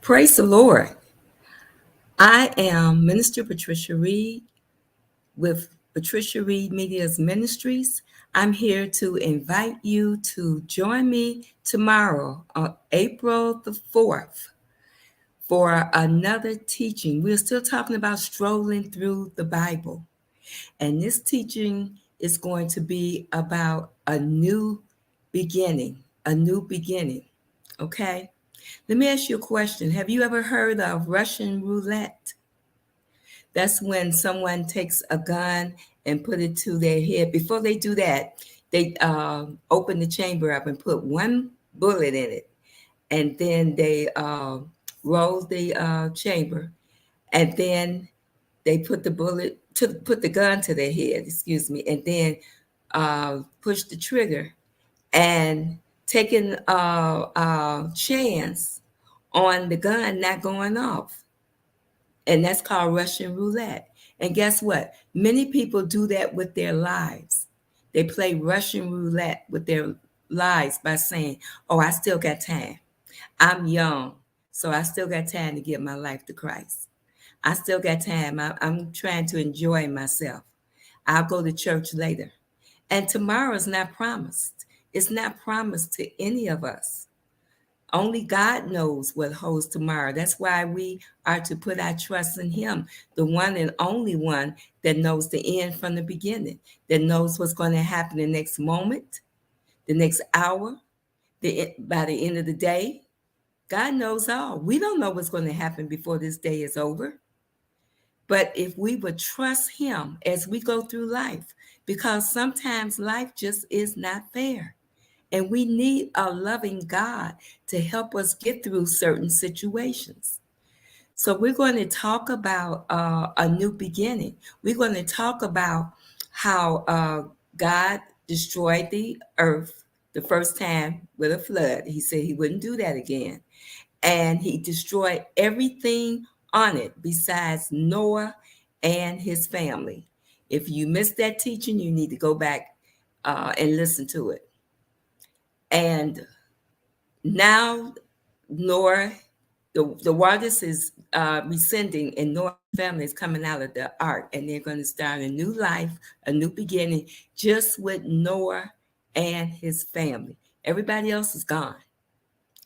Praise the Lord. I am Minister Patricia Reed with Patricia Reed Media Ministries. I'm here to invite you to join me tomorrow on April the 4th for another teaching. We're still talking about strolling through the Bible. And this teaching is going to be about a new beginning, Okay? Let me ask you a question. Have you ever heard of Russian roulette? That's when someone takes a gun and put it to their head. Before they do that, they open the chamber up and put one bullet in it. And then they roll the chamber. And then they put put the gun to their head, and then push the trigger and taking a chance on the gun not going off. And that's called Russian roulette. And guess what? Many people do that with their lives. They play Russian roulette with their lives by saying, oh, I still got time. I'm young, so I still got time to give my life to Christ. I still got time. I'm trying to enjoy myself. I'll go to church later. And tomorrow is not promised. It's not promised to any of us. Only God knows what holds tomorrow. That's why we are to put our trust in Him, the one and only one that knows the end from the beginning, that knows what's going to happen the next moment, the next hour, by the end of the day. God knows all. We don't know what's going to happen before this day is over. But if we would trust Him as we go through life, because sometimes life just is not fair. And we need a loving God to help us get through certain situations. So we're going to talk about a new beginning. We're going to talk about how God destroyed the earth the first time with a flood. He said He wouldn't do that again. And He destroyed everything on it besides Noah and his family. If you missed that teaching, you need to go back and listen to it. And now Noah, the waters is rescinding, and Noah's family is coming out of the ark, and they're going to start a new life, a new beginning, just with Noah and his family. Everybody else is gone.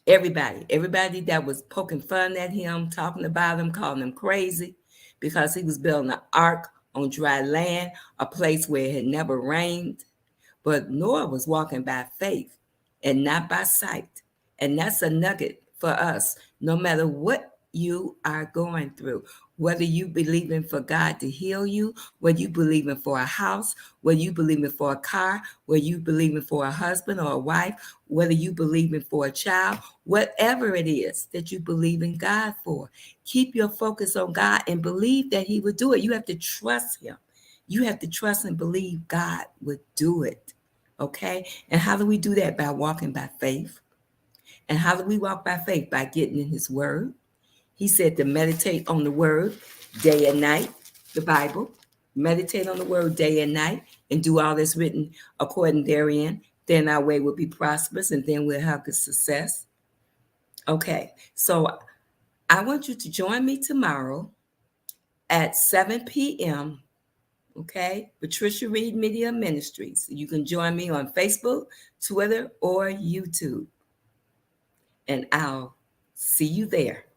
Everybody that was poking fun at him, talking about him, calling him crazy because he was building an ark on dry land, a place where it had never rained. But Noah was walking by faith and not by sight. And that's a nugget for us. No matter what you are going through, whether you believing for God to heal you, whether you believing for a house, whether you believing for a car, whether you believing for a husband or a wife, whether you believing for a child, whatever it is that you believe in God for, keep your focus on God and believe that He would do it. You have to trust Him. You have to trust and believe God would do it. Okay? And how do we do that? By walking by faith. And how do we walk by faith? By getting in His word. He said to meditate on the word day and night, the Bible. Meditate on the word day and night and do all that's written according therein. Then our way will be prosperous and then we'll have good success. Okay, so I want you to join me tomorrow at 7 p.m. Okay, Patricia Reed Media Ministries. You can join me on Facebook, Twitter, or YouTube. And I'll see you there.